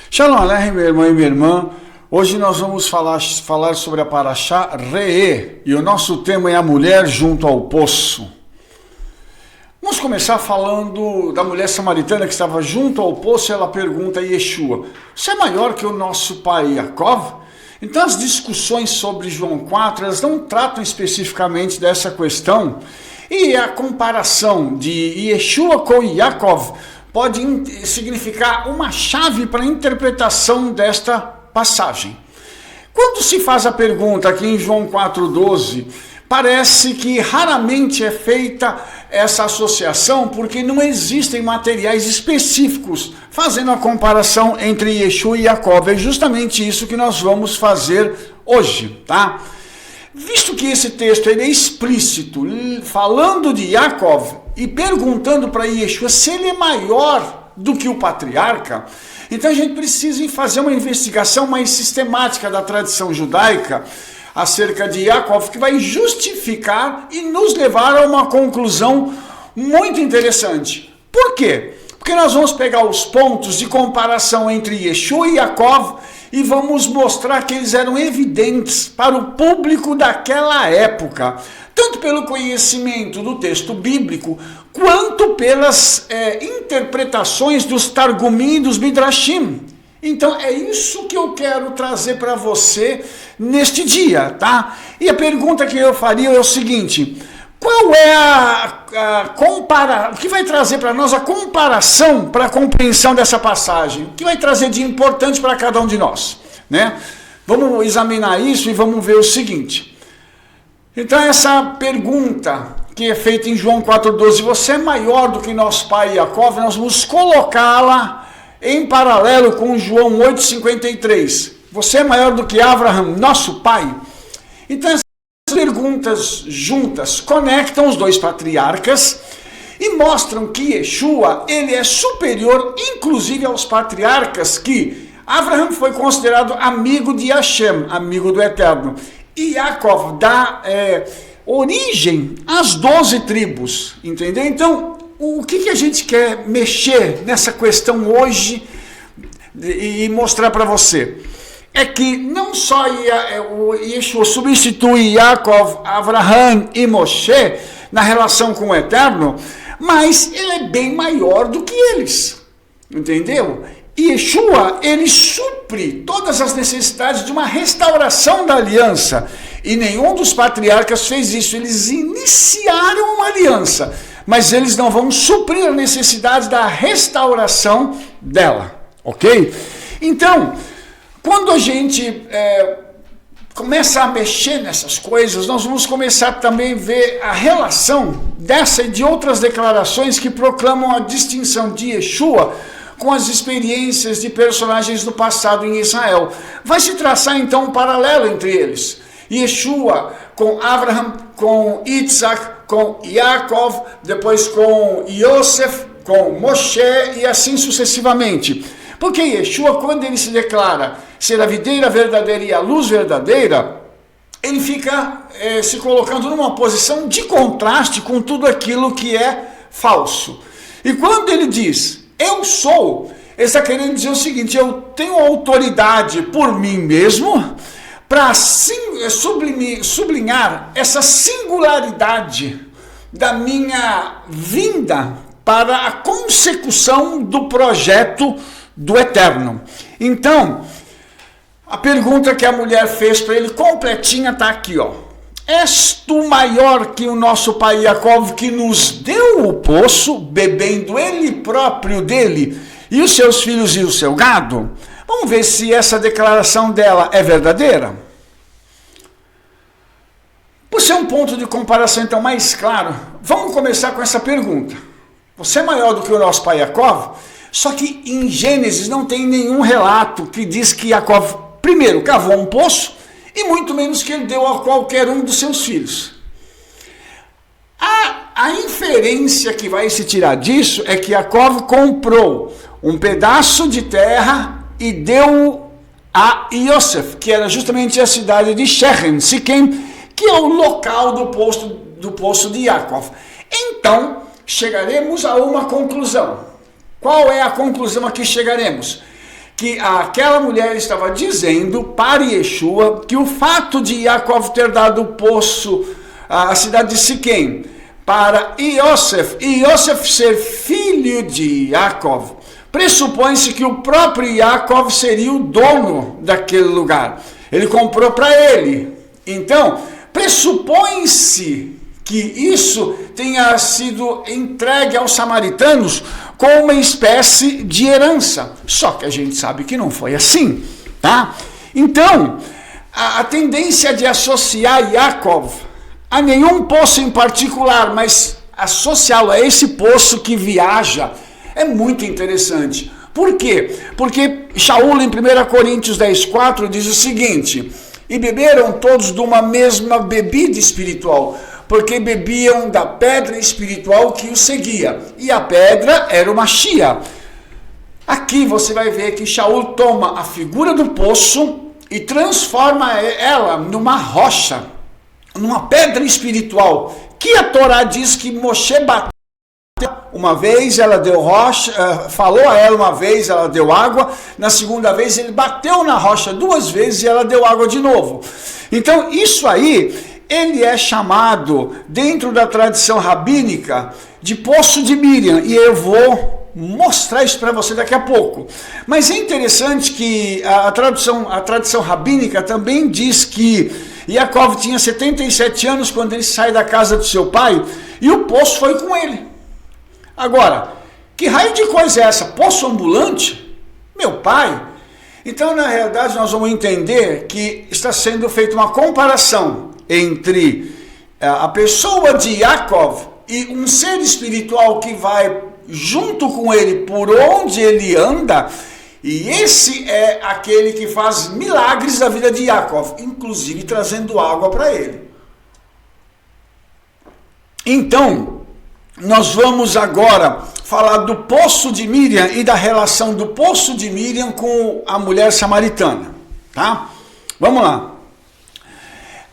Shalom Aleichem, meu irmão e minha irmã. Hoje nós vamos falar sobre a Parashá Re'eh, e o nosso tema é a mulher junto ao poço. Vamos começar falando da mulher samaritana que estava junto ao poço, e ela pergunta a Yeshua: você é maior que o nosso pai Yaakov? Então as discussões sobre João 4, elas não tratam especificamente dessa questão, e a comparação de Yeshua com Yaakov pode significar uma chave para a interpretação desta passagem. Quando se faz a pergunta aqui em João 4,12, parece que raramente é feita essa associação, porque não existem materiais específicos fazendo a comparação entre Yeshua e Yaakov. É justamente isso que nós vamos fazer hoje, tá? Visto que esse texto ele é explícito, falando de Yaakov e perguntando para Yeshua se ele é maior do que o patriarca, então a gente precisa fazer uma investigação mais sistemática da tradição judaica acerca de Yaakov, que vai justificar e nos levar a uma conclusão muito interessante. Por quê? Porque nós vamos pegar os pontos de comparação entre Yeshua e Yaakov e vamos mostrar que eles eram evidentes para o público daquela época, tanto pelo conhecimento do texto bíblico, quanto pelas interpretações dos Targumim e dos Midrashim. Então é isso que eu quero trazer para você neste dia, tá? E a pergunta que eu faria é o seguinte: qual é o que vai trazer para nós a comparação para a compreensão dessa passagem? O que vai trazer de importante para cada um de nós, né? Vamos examinar isso e vamos ver o seguinte. Então essa pergunta que é feita em João 4,12, você é maior do que nosso pai Yaakov, nós vamos colocá-la em paralelo com João 8,53. Você é maior do que Abraham, nosso pai? Então essas perguntas juntas conectam os dois patriarcas e mostram que Yeshua ele é superior inclusive aos patriarcas, que Abraham foi considerado amigo de Hashem, amigo do Eterno, e Yaakov dá origem às 12 tribos, entendeu? Então o que a gente quer mexer nessa questão hoje e mostrar para você é que não só o Yeshua substitui Yaakov, Abraham e Moshe na relação com o Eterno, mas ele é bem maior do que eles, entendeu? E Yeshua, ele supre todas as necessidades de uma restauração da aliança, e nenhum dos patriarcas fez isso. Eles iniciaram uma aliança, mas eles não vão suprir a necessidade da restauração dela, ok? Então, quando a gente começa a mexer nessas coisas, nós vamos começar também a ver a relação dessa e de outras declarações que proclamam a distinção de Yeshua com as experiências de personagens do passado em Israel. Vai se traçar então um paralelo entre eles. Yeshua com Abraham, com Isaac, com Yaakov, depois com Yosef, com Moshe e assim sucessivamente. Porque Yeshua, quando ele se declara ser a videira verdadeira e a luz verdadeira, ele fica se colocando numa posição de contraste com tudo aquilo que é falso. E quando ele diz, eu sou, ele está querendo dizer o seguinte: eu tenho autoridade por mim mesmo para sublinhar essa singularidade da minha vinda para a consecução do projeto do Eterno. Então, a pergunta que a mulher fez para ele, completinha, está aqui, ó. És tu maior que o nosso pai Yaakov, que nos deu o poço, bebendo ele próprio dele, e os seus filhos e o seu gado? Vamos ver se essa declaração dela é verdadeira. Por ser um ponto de comparação então mais claro, vamos começar com essa pergunta. Você é maior do que o nosso pai Yaakov? Só que em Gênesis não tem nenhum relato que diz que Yaakov, primeiro, cavou um poço, e muito menos que ele deu a qualquer um dos seus filhos. A inferência que vai se tirar disso é que Yaakov comprou um pedaço de terra e deu a Yosef, que era justamente a cidade de Shechem, Siquém, que é o local do poço de Yaakov. Então, chegaremos a uma conclusão. Qual é a conclusão a que chegaremos? que aquela mulher estava dizendo para Yeshua que o fato de Yaakov ter dado o poço à cidade de Siquém para Yosef, e Yosef ser filho de Yaakov, pressupõe-se que o próprio Yaakov seria o dono daquele lugar. Ele comprou para ele. Então, pressupõe-se que isso tenha sido entregue aos samaritanos como uma espécie de herança. Só que a gente sabe que não foi assim, tá? Então, a tendência de associar Yaakov a nenhum poço em particular, mas associá-lo a esse poço que viaja, é muito interessante. Por quê? Porque Shaul, em 1 Coríntios 10,4, diz o seguinte: e beberam todos de uma mesma bebida espiritual, porque bebiam da pedra espiritual que os seguia, e a pedra era uma chia. Aqui você vai ver que Shaul toma a figura do poço e transforma ela numa rocha, numa pedra espiritual, que a Torá diz que Moshe bateu uma vez, ela deu rocha, falou a ela uma vez, ela deu água, na segunda vez ele bateu na rocha 2 vezes e ela deu água de novo. Então isso aí, ele é chamado, dentro da tradição rabínica, de poço de Miriam, e eu vou mostrar isso para você daqui a pouco. Mas é interessante que a tradição rabínica também diz que Yaakov tinha 77 anos quando ele sai da casa do seu pai, e o poço foi com ele. Agora, que raio de coisa é essa? Poço ambulante? Meu pai? Então, na realidade, nós vamos entender que está sendo feita uma comparação entre a pessoa de Yaakov e um ser espiritual que vai junto com ele por onde ele anda, e esse é aquele que faz milagres da vida de Yaakov, inclusive trazendo água para ele. Então, nós vamos agora falar do poço de Miriam e da relação do poço de Miriam com a mulher samaritana, tá? Vamos lá.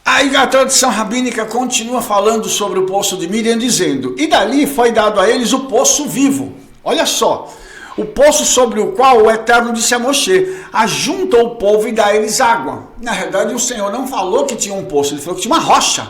Aí a tradição rabínica continua falando sobre o poço de Miriam, dizendo: e dali foi dado a eles o poço vivo. Olha só, o poço sobre o qual o Eterno disse a Moshe: ajunta o povo e dá a eles água. Na realidade, o Senhor não falou que tinha um poço, ele falou que tinha uma rocha.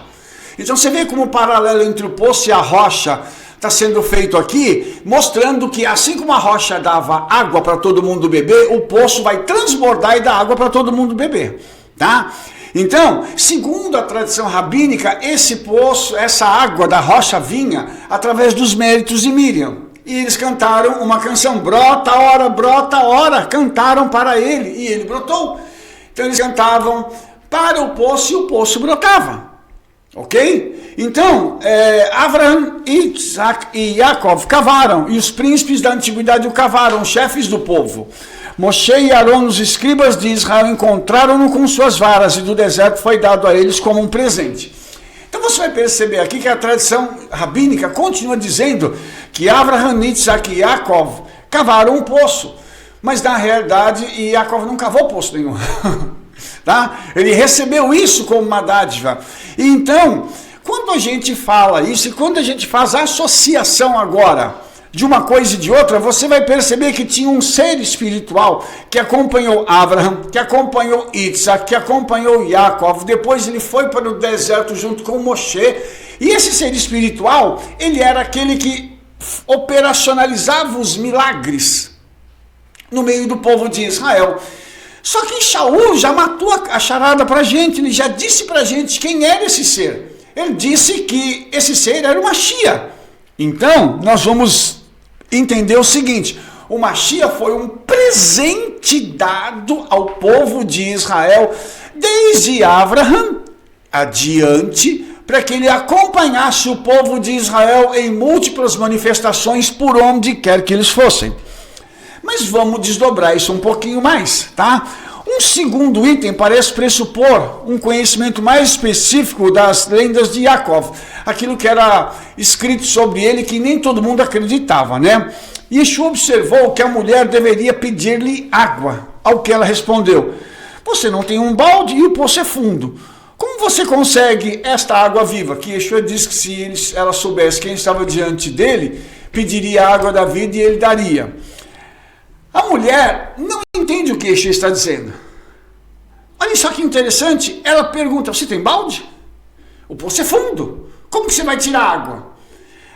Então você vê como o paralelo entre o poço e a rocha está sendo feito aqui, mostrando que assim como a rocha dava água para todo mundo beber, o poço vai transbordar e dar água para todo mundo beber, tá? Então, segundo a tradição rabínica, esse poço, essa água da rocha vinha através dos méritos de Miriam. E eles cantaram uma canção, brota hora, cantaram para ele, e ele brotou. Então eles cantavam para o poço e o poço brotava. Ok? Então, Abraham, Isaac e Yaakov cavaram, e os príncipes da antiguidade o cavaram, os chefes do povo. Moshe e Arão, os escribas de Israel, encontraram-no com suas varas, e do deserto foi dado a eles como um presente. Então você vai perceber aqui que a tradição rabínica continua dizendo que Abraham, Isaac e Yaakov cavaram um poço, mas na realidade Yaakov não cavou poço nenhum. Tá? Ele recebeu isso como uma dádiva. E então, quando a gente fala isso, e quando a gente faz a associação agora de uma coisa e de outra, você vai perceber que tinha um ser espiritual que acompanhou Abraham, que acompanhou Isaac, que acompanhou Yaakov, depois ele foi para o deserto junto com Moshe, e esse ser espiritual, ele era aquele que operacionalizava os milagres no meio do povo de Israel. Só que Shaul já matou a charada para a gente, ele já disse para a gente quem era esse ser. Ele disse que esse ser era o Mashiach. Então, nós vamos entender o seguinte: o Mashiach foi um presente dado ao povo de Israel, desde Abraham adiante, para que ele acompanhasse o povo de Israel em múltiplas manifestações por onde quer que eles fossem. Mas vamos desdobrar isso um pouquinho mais, tá? Um segundo item parece pressupor um conhecimento mais específico das lendas de Yaakov, aquilo que era escrito sobre ele que nem todo mundo acreditava, né? Yeshua observou que a mulher deveria pedir-lhe água, ao que ela respondeu: você não tem um balde e o poço é fundo. Como você consegue esta água viva? Que Yeshua disse que se ela soubesse quem estava diante dele, pediria a água da vida e ele daria. A mulher não entende o que Yeshua está dizendo. Olha só que interessante, ela pergunta, você tem balde? O poço é fundo, como que você vai tirar água?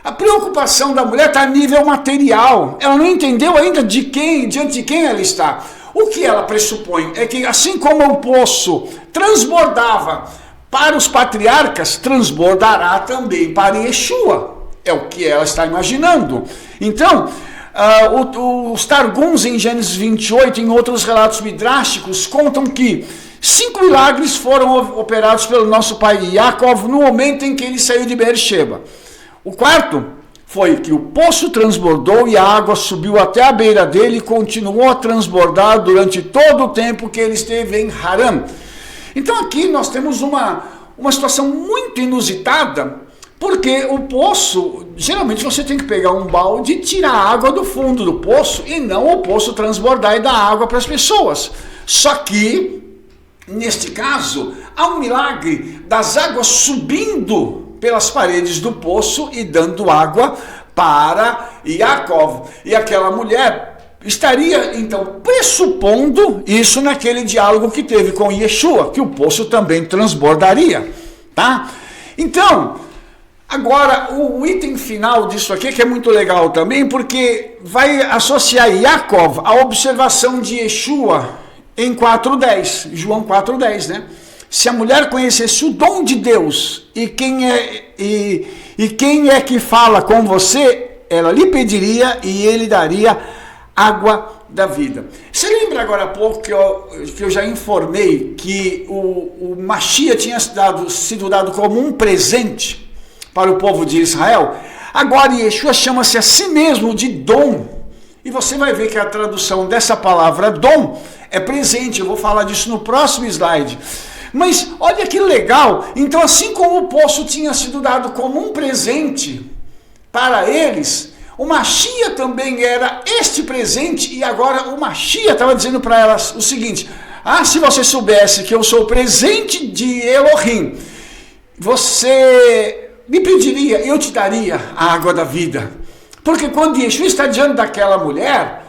A preocupação da mulher está a nível material, ela não entendeu ainda diante de quem ela está. O que ela pressupõe é que assim como o poço transbordava para os patriarcas, transbordará também para Yeshua. É o que ela está imaginando. Então, os Targums em Gênesis 28, em outros relatos midráshicos, contam que 5 milagres foram operados pelo nosso pai Yaakov no momento em que ele saiu de Beersheba. O quarto foi que o poço transbordou e a água subiu até a beira dele e continuou a transbordar durante todo o tempo que ele esteve em Haran. Então aqui nós temos uma situação muito inusitada, porque o poço, geralmente você tem que pegar um balde e tirar a água do fundo do poço e não o poço transbordar e dar água para as pessoas. Só que, neste caso, há um milagre das águas subindo pelas paredes do poço e dando água para Yaakov. E aquela mulher estaria, então, pressupondo isso naquele diálogo que teve com Yeshua, que o poço também transbordaria, tá? Então, agora, o item final disso aqui, que é muito legal também, porque vai associar Yaakov à observação de Yeshua em 4:10, João 4:10, né? Se a mulher conhecesse o dom de Deus e quem é que fala com você, ela lhe pediria e ele daria água da vida. Você lembra agora há pouco que eu já informei que o Mashiach tinha sido dado como um presente para o povo de Israel? Agora Yeshua chama-se a si mesmo de dom. E você vai ver que a tradução dessa palavra dom é presente. Eu vou falar disso no próximo slide. Mas olha que legal, então assim como o poço tinha sido dado como um presente para eles, o Mashiach também era este presente, e agora o Mashiach estava dizendo para elas o seguinte, se você soubesse que eu sou o presente de Elohim, você me pediria, eu te daria a água da vida. Porque quando Yeshua está diante daquela mulher,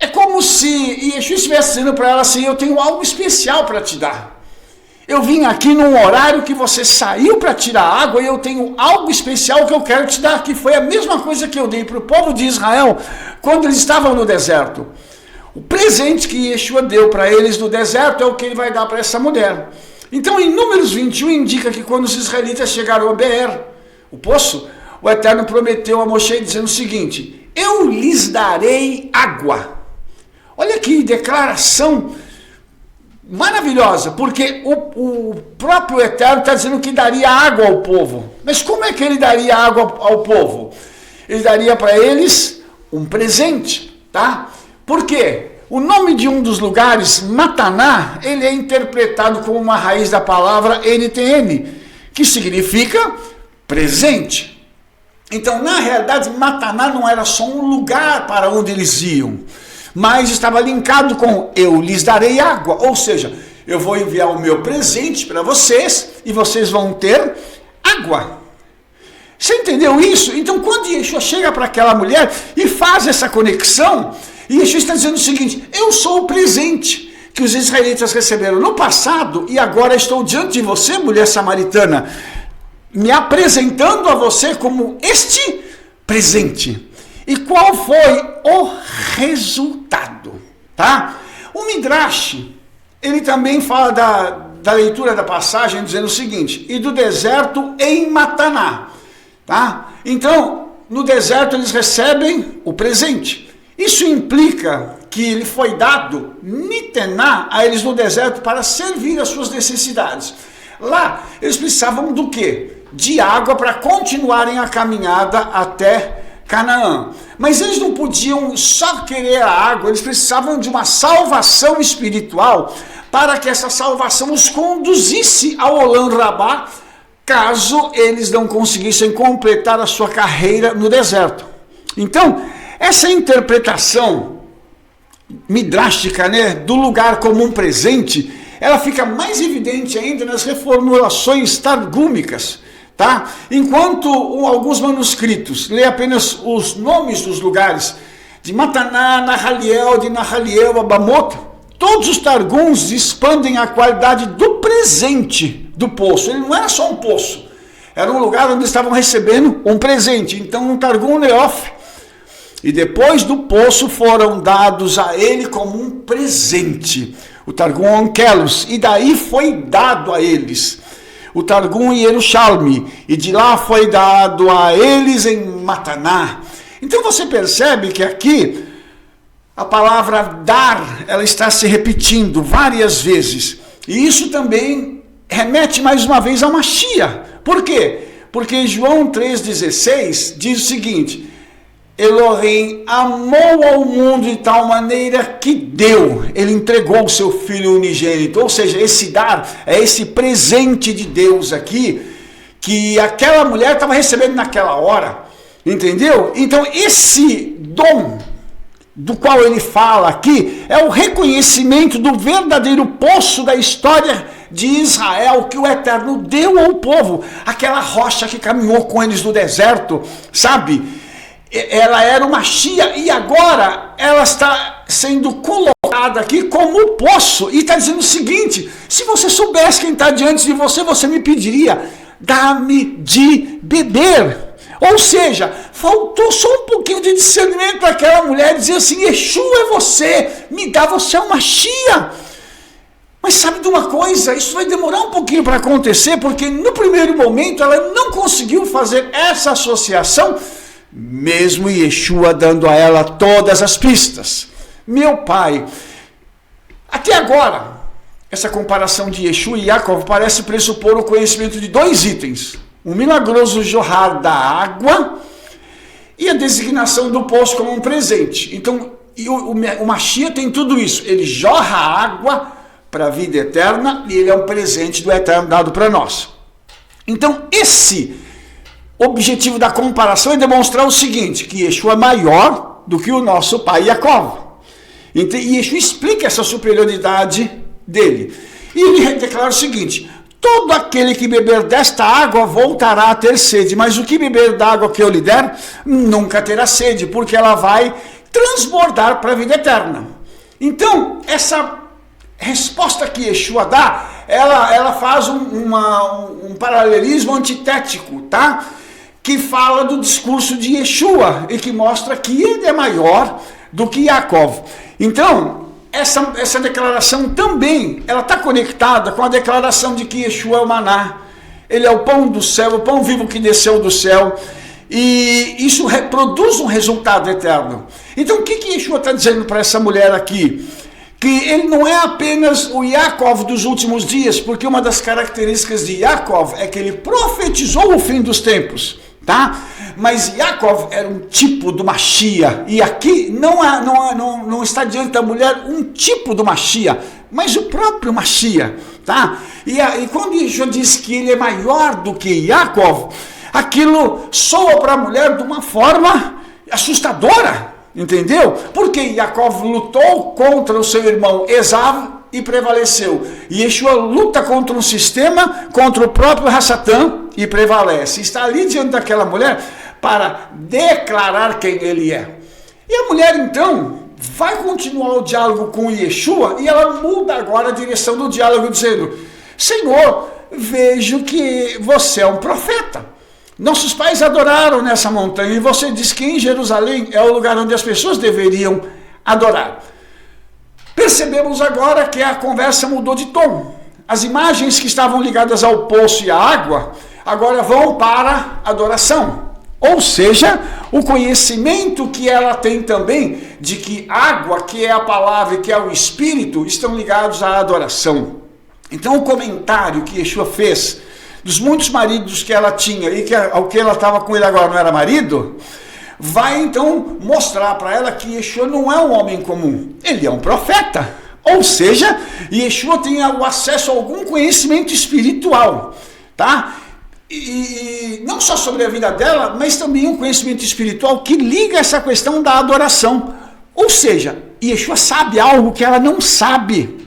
é como se Yeshua estivesse dizendo para ela assim, eu tenho algo especial para te dar. Eu vim aqui num horário que você saiu para tirar água e eu tenho algo especial que eu quero te dar, que foi a mesma coisa que eu dei para o povo de Israel quando eles estavam no deserto. O presente que Yeshua deu para eles no deserto é o que ele vai dar para essa mulher. Então em Números 21 indica que quando os israelitas chegaram a Beer, o poço, o Eterno prometeu a Moshe dizendo o seguinte, eu lhes darei água. Olha que declaração maravilhosa, porque o próprio Eterno está dizendo que daria água ao povo. Mas como é que ele daria água ao povo? Ele daria para eles um presente, tá? Por quê? O nome de um dos lugares, Mataná, ele é interpretado como uma raiz da palavra NTN, que significa presente. Então, na realidade, Mataná não era só um lugar para onde eles iam, mas estava linkado com eu lhes darei água, ou seja, eu vou enviar o meu presente para vocês e vocês vão ter água. Você entendeu isso? Então quando Yeshua chega para aquela mulher e faz essa conexão, Yeshua está dizendo o seguinte, eu sou o presente que os israelitas receberam no passado e agora estou diante de você, mulher samaritana, me apresentando a você como este presente. E qual foi o resultado? Tá? O Midrash, ele também fala da leitura da passagem dizendo o seguinte, e do deserto em Mataná. Tá? Então, no deserto eles recebem o presente. Isso implica que ele foi dado, nitená, a eles no deserto para servir às suas necessidades. Lá, eles precisavam do quê? De água para continuarem a caminhada até Canaã. Mas eles não podiam só querer a água, eles precisavam de uma salvação espiritual para que essa salvação os conduzisse ao Olam Rabá, caso eles não conseguissem completar a sua carreira no deserto. Então, essa interpretação midrástica, né, do lugar como um presente, ela fica mais evidente ainda nas reformulações targúmicas. Tá? Enquanto alguns manuscritos lê apenas os nomes dos lugares, de Mataná, Nahaliel, de Nahaliel a Bamot, todos os Targuns expandem a qualidade do presente do poço. Ele não era só um poço, era um lugar onde estavam recebendo um presente. Então, um Targum Neof, e depois do poço foram dados a ele como um presente, o Targum Onkelos, e daí foi dado a eles o Targum Yerushalmi, e de lá foi dado a eles em Mataná. Então você percebe que aqui a palavra dar, ela está se repetindo várias vezes, e isso também remete mais uma vez a Mashiach. Por quê? Porque João 3,16 diz o seguinte: Elohim amou ao mundo de tal maneira que deu, ele entregou o seu Filho unigênito. Ou seja, esse dar é esse presente de Deus aqui, que aquela mulher estava recebendo naquela hora, entendeu? Então esse dom do qual ele fala aqui é o reconhecimento do verdadeiro poço da história de Israel, que o Eterno deu ao povo, aquela rocha que caminhou com eles no deserto, sabe? Ela era uma chia, e agora ela está sendo colocada aqui como poço, e está dizendo o seguinte: se você soubesse quem está diante de você, você me pediria, dá-me de beber. Ou seja, faltou só um pouquinho de discernimento para aquela mulher dizer assim: Yeshua é você, me dá, você é uma chia. Mas sabe de uma coisa, isso vai demorar um pouquinho para acontecer, porque no primeiro momento ela não conseguiu fazer essa associação, mesmo Yeshua dando a ela todas as pistas. Meu pai, até agora, essa comparação de Yeshua e Yaakov parece pressupor o conhecimento de dois itens: o milagroso jorrar da água e a designação do poço como um presente. Então, o Mashiach tem tudo isso, ele jorra a água para a vida eterna, e ele é um presente do Eterno dado para nós. Então, esse objetivo da comparação é demonstrar o seguinte, que Yeshua é maior do que o nosso pai Yaakov. Então, e Yeshua explica essa superioridade dele. E ele declara o seguinte: todo aquele que beber desta água voltará a ter sede, mas o que beber da água que eu lhe der, nunca terá sede, porque ela vai transbordar para a vida eterna. Então, essa resposta que Yeshua dá, ela faz um paralelismo antitético, tá? Que fala do discurso de Yeshua e que mostra que ele é maior do que Yaakov. Então, essa declaração também, ela está conectada com a declaração de que Yeshua é o maná. Ele é o pão do céu, o pão vivo que desceu do céu. E isso produz um resultado eterno. Então, o que Yeshua está dizendo para essa mulher aqui? Que ele não é apenas o Yaakov dos últimos dias, porque uma das características de Yaakov é que ele profetizou o fim dos tempos, tá? Mas Yaakov era um tipo do Mashiach, e aqui não está diante da mulher um tipo do Mashiach, mas o próprio Mashiach, tá? E quando Yeshua diz que ele é maior do que Yaakov, aquilo soa para a mulher de uma forma assustadora. Entendeu? Porque Yaakov lutou contra o seu irmão Esav e prevaleceu. E Yeshua luta contra um sistema, contra o próprio Hassatã e prevalece. Está ali diante daquela mulher para declarar quem ele é. E a mulher então vai continuar o diálogo com Yeshua, e ela muda agora a direção do diálogo dizendo: Senhor, vejo que você é um profeta. Nossos pais adoraram nessa montanha, e você diz que em Jerusalém é o lugar onde as pessoas deveriam adorar. Percebemos agora que a conversa mudou de tom. As imagens que estavam ligadas ao poço e à água agora vão para a adoração. Ou seja, o conhecimento que ela tem também de que água, que é a palavra e que é o Espírito, estão ligados à adoração. Então o comentário que Yeshua fez dos muitos maridos que ela tinha e que ao que ela estava com ele agora não era marido, vai então mostrar para ela que Yeshua não é um homem comum, ele é um profeta. Ou seja, Yeshua tem o acesso a algum conhecimento espiritual, tá? E não só sobre a vida dela, mas também um conhecimento espiritual que liga essa questão da adoração. Ou seja, Yeshua sabe algo que ela não sabe.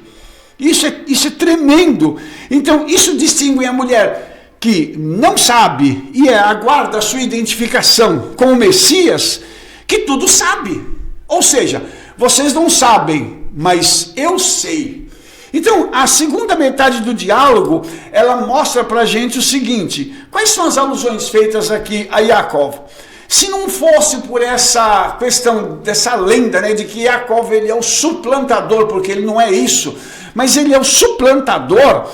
Isso é tremendo. Então, isso distingue a mulher que não sabe e aguarda a sua identificação com o Messias, que tudo sabe. Ou seja, vocês não sabem, mas eu sei. Então, a segunda metade do diálogo, ela mostra para a gente o seguinte: quais são as alusões feitas aqui a Yaakov? Se não fosse por essa questão, dessa lenda, né, de que Yaakov ele é o suplantador, porque ele não é isso, mas ele é o suplantador,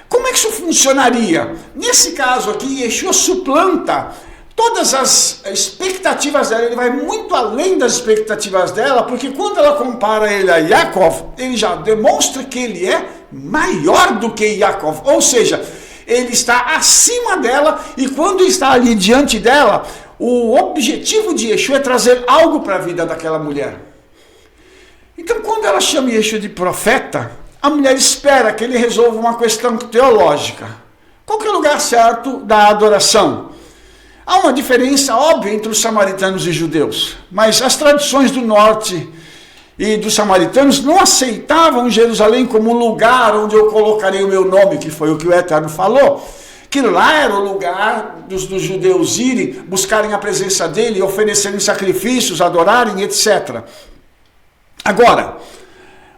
como é que isso funcionaria? Nesse caso aqui, Yeshua suplanta todas as expectativas dela, ele vai muito além das expectativas dela, porque quando ela compara ele a Yaakov, ele já demonstra que ele é maior do que Yaakov, ou seja, ele está acima dela, e quando está ali diante dela, o objetivo de Yeshua é trazer algo para a vida daquela mulher. Então, quando ela chama Yeshua de profeta, a mulher espera que ele resolva uma questão teológica. Qual que é o lugar certo da adoração? Há uma diferença óbvia entre os samaritanos e judeus, mas as tradições do norte e dos samaritanos não aceitavam Jerusalém como lugar onde eu colocarei o meu nome, que foi o que o Eterno falou, que lá era o lugar dos judeus irem, buscarem a presença dele, oferecerem sacrifícios, adorarem, etc. Agora,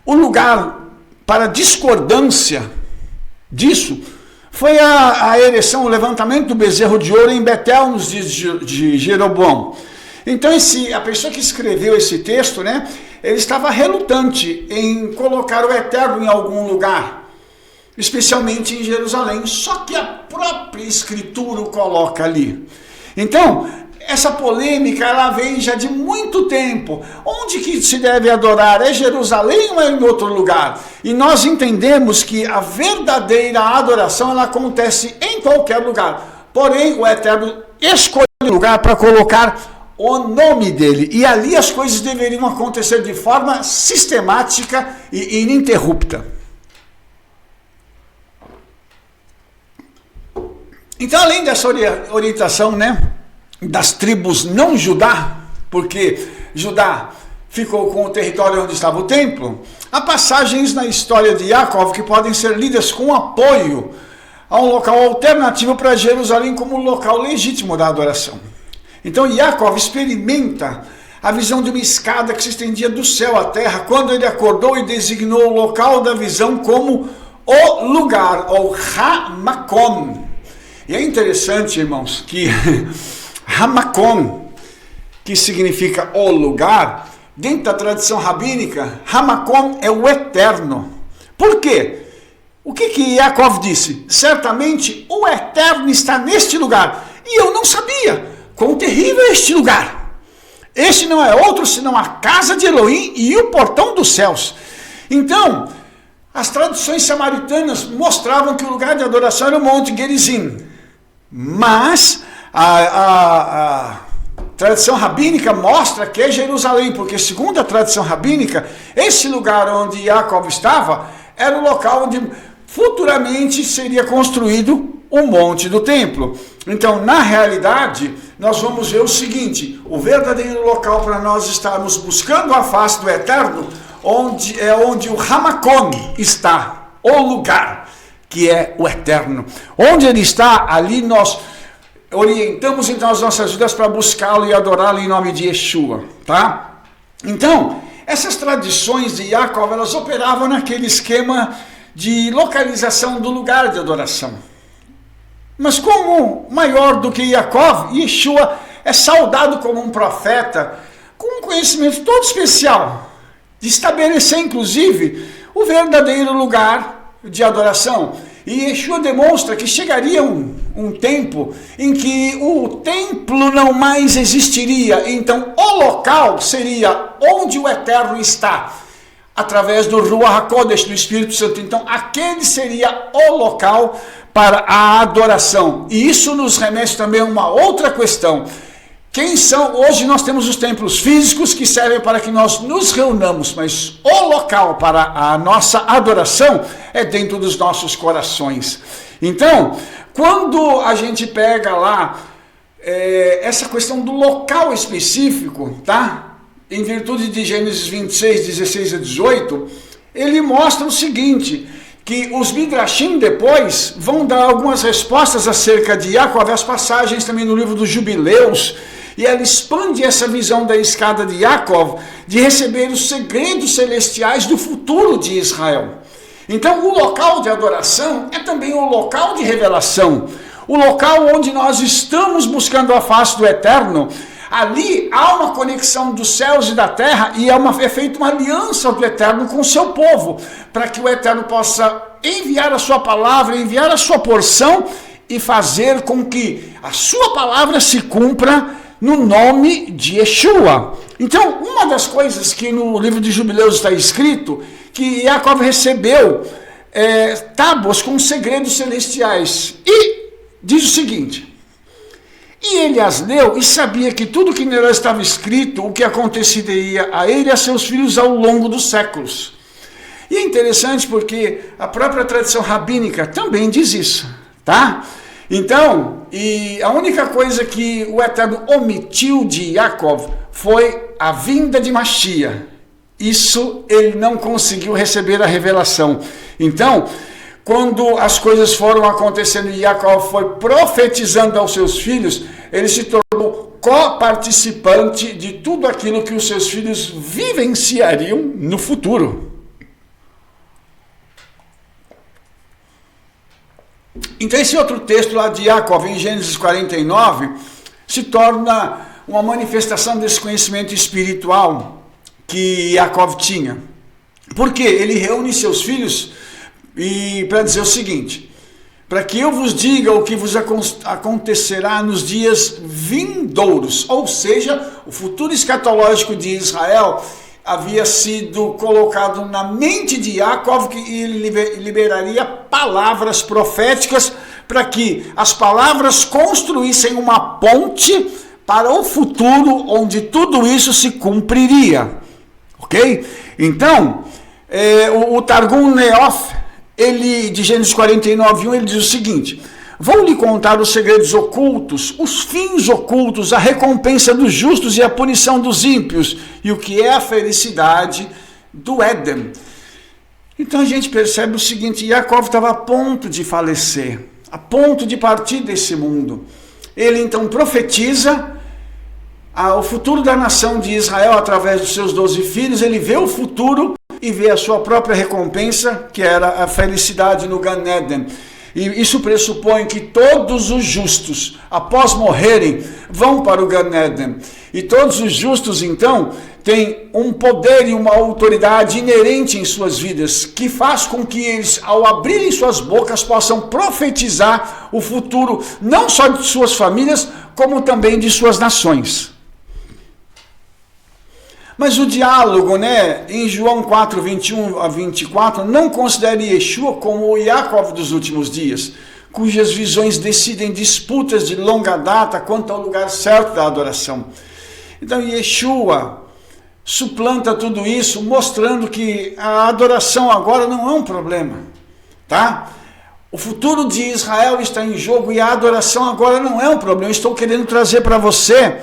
o lugar para discordância disso foi a ereção, o levantamento do bezerro de ouro em Betel nos dias de Jeroboão. Então a pessoa que escreveu esse texto, né, ele estava relutante em colocar o Eterno em algum lugar, especialmente em Jerusalém, só que a própria Escritura o coloca ali. Então, essa polêmica, ela vem já de muito tempo. Onde que se deve adorar? É Jerusalém ou é em outro lugar? E nós entendemos que a verdadeira adoração, ela acontece em qualquer lugar. Porém, o Eterno escolhe um lugar para colocar o nome dele. E ali as coisas deveriam acontecer de forma sistemática e ininterrupta. Então, além dessa orientação, né, das tribos não Judá, porque Judá ficou com o território onde estava o templo, há passagens na história de Yaakov que podem ser lidas com apoio a um local alternativo para Jerusalém como local legítimo da adoração. Então, Yaakov experimenta a visão de uma escada que se estendia do céu à terra quando ele acordou e designou o local da visão como o lugar, ou Hamakom. E é interessante, irmãos, que Hamakom, que significa o lugar, dentro da tradição rabínica, Hamakom é o eterno. Por quê? O que Yaakov disse? Certamente o eterno está neste lugar. E eu não sabia quão terrível é este lugar. Este não é outro senão a casa de Elohim e o portão dos céus. Então, as tradições samaritanas mostravam que o lugar de adoração era o Monte Gerizim. Mas a tradição rabínica mostra que é Jerusalém, porque segundo a tradição rabínica, esse lugar onde Yaakov estava era o local onde futuramente seria construído o monte do templo. Então, na realidade, nós vamos ver o seguinte: o verdadeiro local para nós estarmos buscando a face do Eterno, onde o Hamakom está, o lugar que é o Eterno. Onde ele está, ali nós orientamos então as nossas vidas para buscá-lo e adorá-lo em nome de Yeshua, tá? Então, essas tradições de Yaakov, elas operavam naquele esquema de localização do lugar de adoração. Mas como maior do que Yaakov, Yeshua é saudado como um profeta com um conhecimento todo especial, de estabelecer inclusive o verdadeiro lugar de adoração. E Yeshua demonstra que chegaria um tempo em que o templo não mais existiria, então o local seria onde o Eterno está, através do Ruach HaKodesh, do Espírito Santo. Então aquele seria o local para a adoração. E isso nos remete também a uma outra questão. Quem são? Hoje nós temos os templos físicos que servem para que nós nos reunamos, mas o local para a nossa adoração é dentro dos nossos corações. Então, quando a gente pega lá essa questão do local específico, tá? Em virtude de Gênesis 26, 16 a 18, ele mostra o seguinte, que os Midrashim depois vão dar algumas respostas acerca de Yaakov, as passagens também no livro dos Jubileus, E ela expande essa visão da escada de Yaakov, de receber os segredos celestiais do futuro de Israel. Então, o local de adoração é também o local de revelação, o local onde nós estamos buscando a face do Eterno. Ali há uma conexão dos céus e da terra e é feita uma aliança do Eterno com o seu povo, para que o Eterno possa enviar a sua palavra, enviar a sua porção e fazer com que a sua palavra se cumpra no nome de Yeshua. Então, uma das coisas que no livro de Jubileus está escrito, que Yaakov recebeu tábuas com segredos celestiais. E diz o seguinte: e ele as leu e sabia que tudo que nela estava escrito, o que aconteceria a ele e a seus filhos ao longo dos séculos. E é interessante porque a própria tradição rabínica também diz isso, tá? Então, e a única coisa que o Eterno omitiu de Yaakov foi a vinda de Mashiach. Isso ele não conseguiu receber a revelação. Então, quando as coisas foram acontecendo e Yaakov foi profetizando aos seus filhos, ele se tornou coparticipante de tudo aquilo que os seus filhos vivenciariam no futuro. Então esse outro texto lá de Yaakov, em Gênesis 49, se torna uma manifestação desse conhecimento espiritual que Yaakov tinha. Porque ele reúne seus filhos e para dizer o seguinte: para que eu vos diga o que vos acontecerá nos dias vindouros, ou seja, o futuro escatológico de Israel havia sido colocado na mente de Yaakov, que ele liberaria palavras proféticas para que as palavras construíssem uma ponte para o futuro onde tudo isso se cumpriria. Ok? Então, o Targum Neof, ele, de Gênesis 49:1, ele diz o seguinte: vou lhe contar os segredos ocultos, os fins ocultos, a recompensa dos justos e a punição dos ímpios, e o que é a felicidade do Éden. Então a gente percebe o seguinte: Yaakov estava a ponto de falecer, a ponto de partir desse mundo. Ele então profetiza o futuro da nação de Israel através dos seus 12 filhos, ele vê o futuro e vê a sua própria recompensa, que era a felicidade no Gan Eden. E isso pressupõe que todos os justos, após morrerem, vão para o Gan Eden. E todos os justos, então, têm um poder e uma autoridade inerente em suas vidas, que faz com que eles, ao abrirem suas bocas, possam profetizar o futuro, não só de suas famílias, como também de suas nações. Mas o diálogo, em João 4:21-24, não considere Yeshua como o Yaakov dos últimos dias, cujas visões decidem disputas de longa data quanto ao lugar certo da adoração. Então Yeshua suplanta tudo isso, mostrando que a adoração agora não é um problema, tá? O futuro de Israel está em jogo e a adoração agora não é um problema. Eu estou querendo trazer para você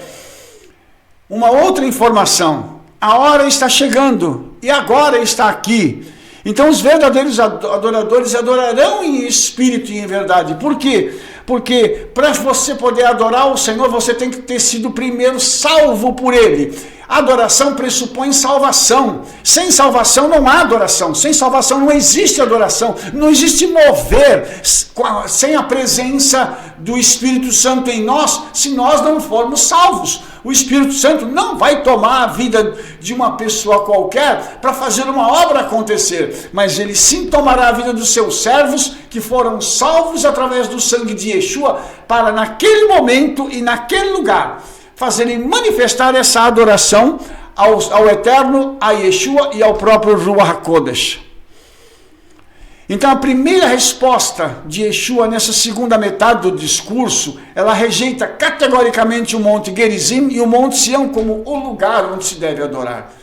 uma outra informação. A hora está chegando e agora está aqui. Então os verdadeiros adoradores adorarão em espírito e em verdade. Por quê? Porque para você poder adorar o Senhor, você tem que ter sido primeiro salvo por Ele. Adoração pressupõe salvação. Sem salvação não há adoração. Sem salvação não existe adoração. Não existe mover sem a presença do Espírito Santo em nós, se nós não formos salvos. O Espírito Santo não vai tomar a vida de uma pessoa qualquer para fazer uma obra acontecer, mas ele sim tomará a vida dos seus servos que foram salvos através do sangue de Yeshua, para naquele momento e naquele lugar fazerem manifestar essa adoração ao Eterno, a Yeshua e ao próprio Ruach HaKodesh. Então a primeira resposta de Yeshua nessa segunda metade do discurso, ela rejeita categoricamente o Monte Gerizim e o Monte Sião como o lugar onde se deve adorar.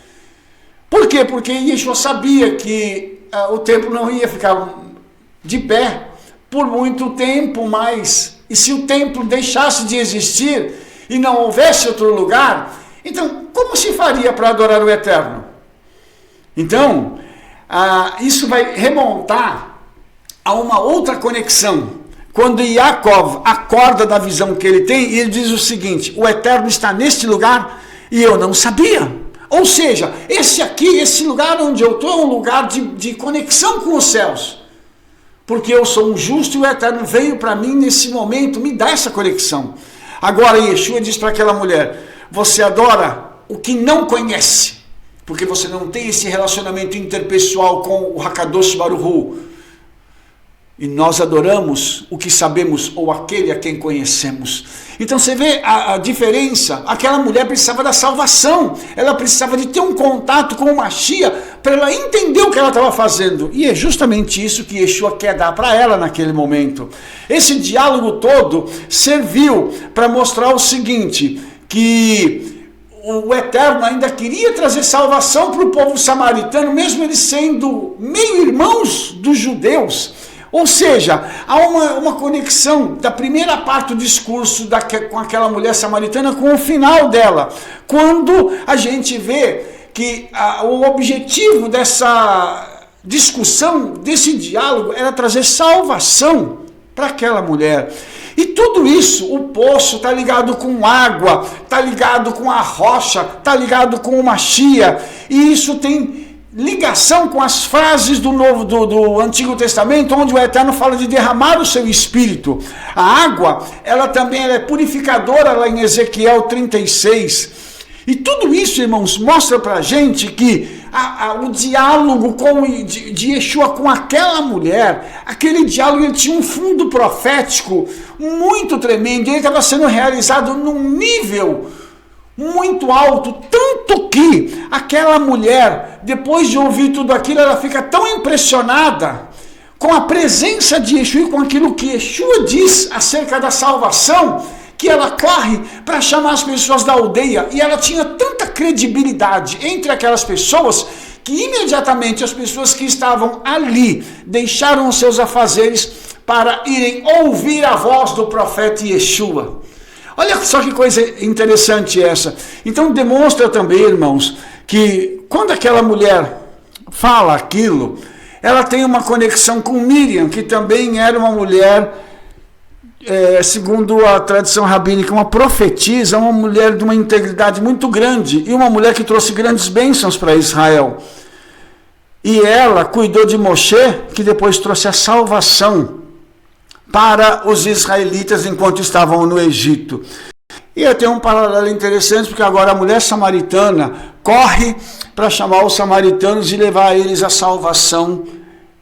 Por quê? Porque Yeshua sabia que o templo não ia ficar de pé por muito tempo mais. E se o templo deixasse de existir e não houvesse outro lugar, então como se faria para adorar o Eterno? Então, isso vai remontar a uma outra conexão quando Yaakov acorda da visão que ele tem, ele diz o seguinte: o Eterno está neste lugar e eu não sabia. Ou seja, esse lugar onde eu estou é um lugar de conexão com os céus. Porque eu sou um justo e o Eterno veio para mim nesse momento, me dá essa conexão. Agora Yeshua diz para aquela mulher: você adora o que não conhece, porque você não tem esse relacionamento interpessoal com o Hakadosh Baruch Hu. E nós adoramos o que sabemos, ou aquele a quem conhecemos. Então você vê a diferença. Aquela mulher precisava da salvação. Ela precisava de ter um contato com o Mashiach para ela entender o que ela estava fazendo. E é justamente isso que Yeshua quer dar para ela naquele momento. Esse diálogo todo serviu para mostrar o seguinte, que o Eterno ainda queria trazer salvação para o povo samaritano, mesmo eles sendo meio-irmãos dos judeus. Ou seja, há uma conexão da primeira parte do discurso com aquela mulher samaritana com o final dela. Quando a gente vê que o objetivo dessa discussão, desse diálogo, era trazer salvação para aquela mulher. E tudo isso, o poço está ligado com água, está ligado com a rocha, está ligado com o Mashiach. E isso tem ligação com as frases do Antigo Testamento, onde o Eterno fala de derramar o seu Espírito. A água, ela também é purificadora, lá em Ezequiel 36. E tudo isso, irmãos, mostra para a gente que o diálogo de Yeshua com aquela mulher, aquele diálogo, ele tinha um fundo profético muito tremendo. Ele estava sendo realizado num nível muito alto, tanto que aquela mulher, depois de ouvir tudo aquilo, ela fica tão impressionada com a presença de Yeshua e com aquilo que Yeshua diz acerca da salvação, que ela corre para chamar as pessoas da aldeia. E ela tinha tanta credibilidade entre aquelas pessoas que imediatamente as pessoas que estavam ali deixaram os seus afazeres para irem ouvir a voz do profeta Yeshua. Olha só que coisa interessante essa. Então demonstra também, irmãos, que quando aquela mulher fala aquilo, ela tem uma conexão com Miriam, que também era uma mulher, segundo a tradição rabínica, uma profetisa, uma mulher de uma integridade muito grande, e uma mulher que trouxe grandes bênçãos para Israel. E ela cuidou de Moshe, que depois trouxe a salvação para os israelitas enquanto estavam no Egito. E tem um paralelo interessante, porque agora a mulher samaritana corre para chamar os samaritanos e levar a eles a salvação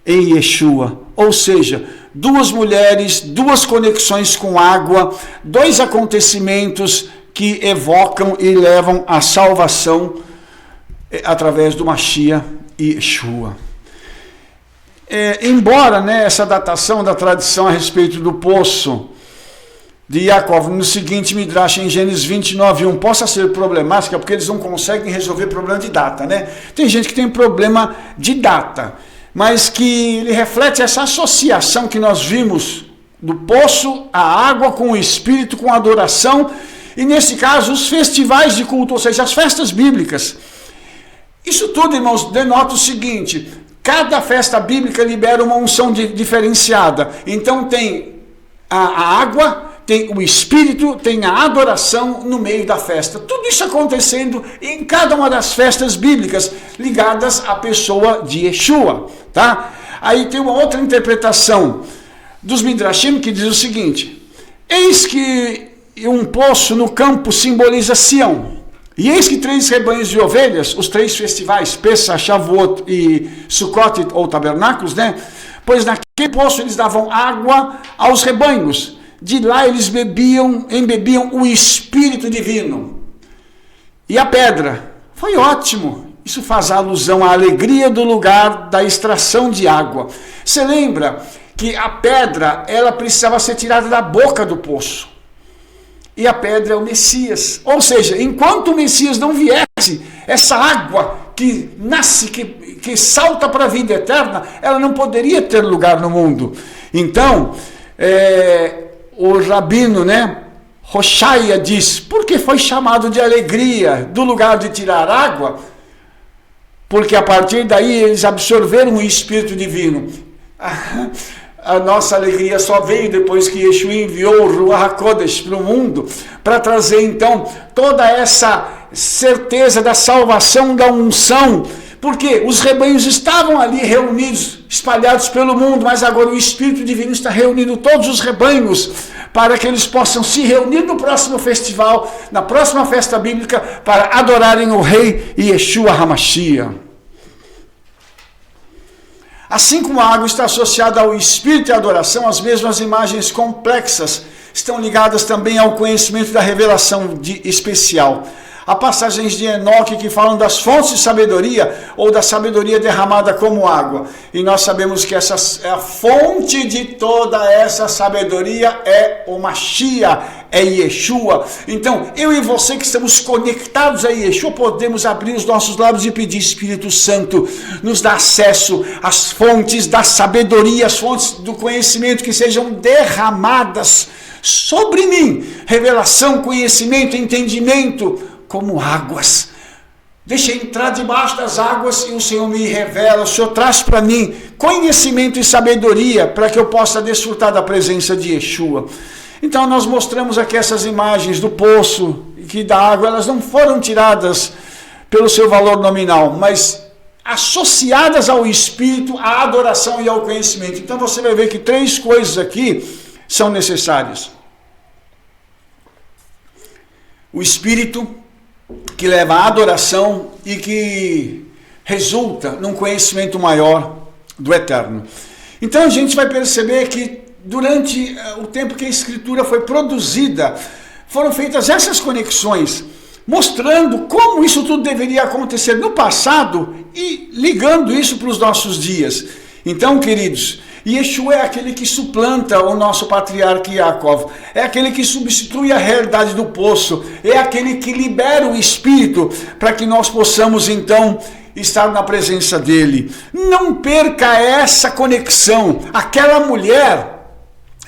em Yeshua. Ou seja, duas mulheres, duas conexões com água, dois acontecimentos que evocam e levam a salvação através do Mashiach e Yeshua. Embora essa datação da tradição a respeito do poço de Yaakov no seguinte Midrash, em Gênesis 29:1, possa ser problemática, porque eles não conseguem resolver problema de data, Tem gente que tem problema de data, mas que ele reflete essa associação que nós vimos do poço, a água com o Espírito, com a adoração, e nesse caso os festivais de culto, ou seja, as festas bíblicas. Isso tudo, irmãos, denota o seguinte: cada festa bíblica libera uma unção diferenciada. Então tem a água, tem o Espírito, tem a adoração no meio da festa. Tudo isso acontecendo em cada uma das festas bíblicas ligadas à pessoa de Yeshua. Tá? Aí tem uma outra interpretação dos Midrashim que diz o seguinte: eis que um poço no campo simboliza Sião. E eis que 3 rebanhos de ovelhas, os 3 festivais, Pesach, Shavuot e Sukkot, ou tabernáculos, pois naquele poço eles davam água aos rebanhos. De lá eles embebiam o Espírito Divino. E a pedra, foi ótimo. Isso faz alusão à alegria do lugar da extração de água. Você lembra que a pedra, ela precisava ser tirada da boca do poço. E a pedra é o Messias. Ou seja, enquanto o Messias não viesse, essa água que nasce, que salta para a vida eterna, ela não poderia ter lugar no mundo. Então, o rabino, Rochaia diz, por que foi chamado de alegria do lugar de tirar água? Porque a partir daí eles absorveram o Espírito Divino. a nossa alegria só veio depois que Yeshua enviou o Ruach HaKodesh para o mundo, para trazer então toda essa certeza da salvação, da unção, porque os rebanhos estavam ali reunidos, espalhados pelo mundo, mas agora o Espírito Divino está reunindo todos os rebanhos, para que eles possam se reunir no próximo festival, na próxima festa bíblica, para adorarem o Rei Yeshua HaMashiach. Assim como a água está associada ao Espírito e à adoração, as mesmas imagens complexas estão ligadas também ao conhecimento da revelação especial. Há passagens de Enoque que falam das fontes de sabedoria ou da sabedoria derramada como água. E nós sabemos que essa é a fonte de toda essa sabedoria, é o Mashiach, é Yeshua. Então, eu e você que estamos conectados a Yeshua, podemos abrir os nossos lábios e pedir: Espírito Santo, nos dá acesso às fontes da sabedoria, às fontes do conhecimento que sejam derramadas sobre mim. Revelação, conhecimento, entendimento, como águas. Deixa eu entrar debaixo das águas e o Senhor me revela, o Senhor traz para mim conhecimento e sabedoria para que eu possa desfrutar da presença de Yeshua. Então nós mostramos aqui essas imagens do poço e da água, elas não foram tiradas pelo seu valor nominal, mas associadas ao Espírito, à adoração e ao conhecimento. Então você vai ver que 3 coisas aqui são necessárias: o Espírito, que leva à adoração e que resulta num conhecimento maior do Eterno. Então a gente vai perceber que durante o tempo que a Escritura foi produzida, foram feitas essas conexões, mostrando como isso tudo deveria acontecer no passado e ligando isso para os nossos dias. Então, queridos, Yeshua é aquele que suplanta o nosso patriarca Yaakov, é aquele que substitui a realidade do poço, é aquele que libera o Espírito para que nós possamos então estar na presença dele. Não perca essa conexão. Aquela mulher,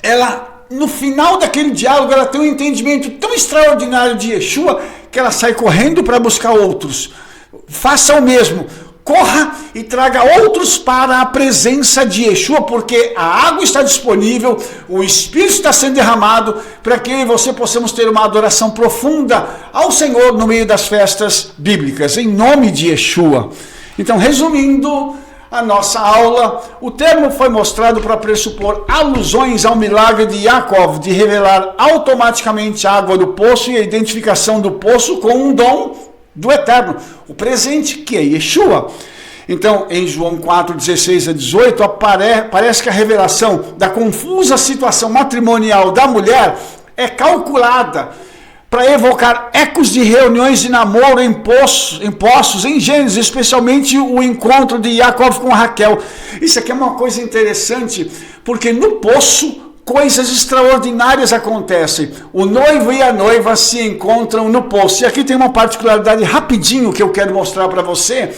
ela, no final daquele diálogo, ela tem um entendimento tão extraordinário de Yeshua que ela sai correndo para buscar outros. Faça o mesmo. Corra e traga outros para a presença de Yeshua, porque a água está disponível, o Espírito está sendo derramado, para que eu e você possamos ter uma adoração profunda ao Senhor no meio das festas bíblicas, em nome de Yeshua. Então, resumindo a nossa aula, o termo foi mostrado para pressupor alusões ao milagre de Yaakov, de revelar automaticamente a água do poço e a identificação do poço com um dom do Eterno, o presente, que é Yeshua. Então, em João 4, 16 a 18, parece que a revelação da confusa situação matrimonial da mulher é calculada para evocar ecos de reuniões de namoro em poços em Gênesis, especialmente o encontro de Yaakov com Raquel. Isso aqui é uma coisa interessante, porque no poço coisas extraordinárias acontecem. O noivo e a noiva se encontram no poço. E aqui tem uma particularidade rapidinho que eu quero mostrar para você,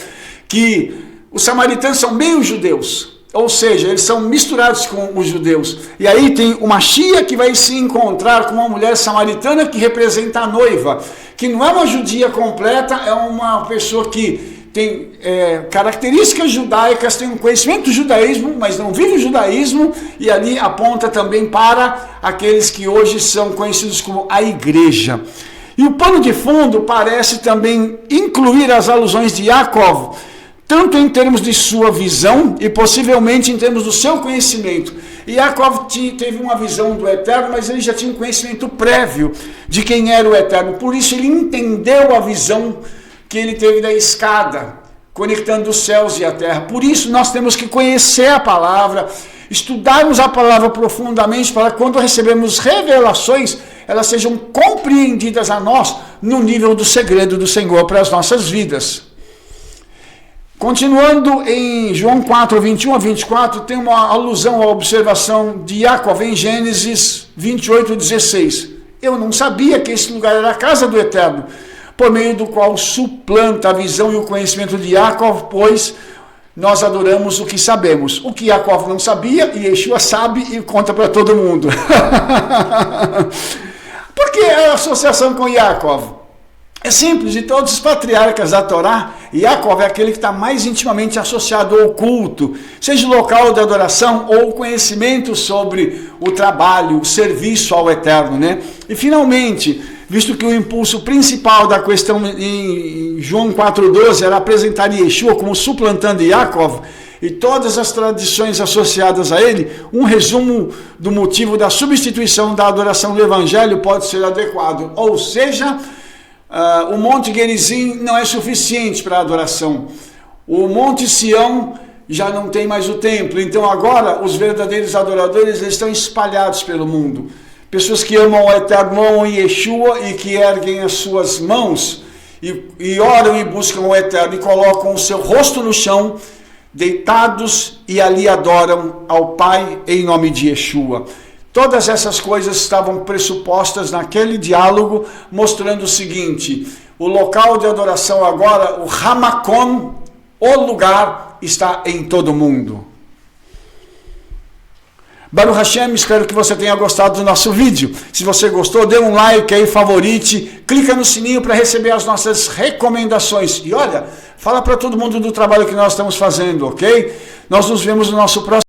que os samaritanos são meio judeus, ou seja, eles são misturados com os judeus. E aí tem uma Shia que vai se encontrar com uma mulher samaritana que representa a noiva, que não é uma judia completa, é uma pessoa que tem características judaicas, tem um conhecimento do judaísmo, mas não vive o judaísmo, e ali aponta também para aqueles que hoje são conhecidos como a igreja. E o pano de fundo parece também incluir as alusões de Yaakov, tanto em termos de sua visão e possivelmente em termos do seu conhecimento. E Yaakov teve uma visão do Eterno, mas ele já tinha um conhecimento prévio de quem era o Eterno, por isso ele entendeu a visão que ele teve da escada, conectando os céus e a terra. Por isso nós temos que conhecer a palavra, estudarmos a palavra profundamente, para quando recebemos revelações, elas sejam compreendidas a nós no nível do segredo do Senhor para as nossas vidas. Continuando em João 4, 21 a 24, tem uma alusão à observação de Yaakov em Gênesis 28, 16. Eu não sabia que esse lugar era a casa do Eterno, por meio do qual suplanta a visão e o conhecimento de Yaakov, pois nós adoramos o que sabemos. O que Yaakov não sabia, e Yeshua sabe e conta para todo mundo. Por que a associação com Yaakov? É simples, de todos os patriarcas da Torá, Yaakov é aquele que está mais intimamente associado ao culto, seja o local de adoração ou o conhecimento sobre o trabalho, o serviço ao Eterno, né? E finalmente, visto que o impulso principal da questão em João 4,12 era apresentar Yeshua como suplantando Yaakov, e todas as tradições associadas a ele, um resumo do motivo da substituição da adoração do Evangelho pode ser adequado, ou seja, o Monte Gerizim não é suficiente para a adoração. O Monte Sião já não tem mais o templo. Então agora os verdadeiros adoradores estão espalhados pelo mundo. Pessoas que amam o Eterno, amam Yeshua e que erguem as suas mãos e oram e buscam o Eterno e colocam o seu rosto no chão, deitados, e ali adoram ao Pai em nome de Yeshua. Todas essas coisas estavam pressupostas naquele diálogo, mostrando o seguinte: o local de adoração agora, o Hamakom, o lugar, está em todo mundo. Baruch Hashem, espero que você tenha gostado do nosso vídeo. Se você gostou, dê um like aí, favorite, clica no sininho para receber as nossas recomendações. E olha, fala para todo mundo do trabalho que nós estamos fazendo, ok? Nós nos vemos no nosso próximo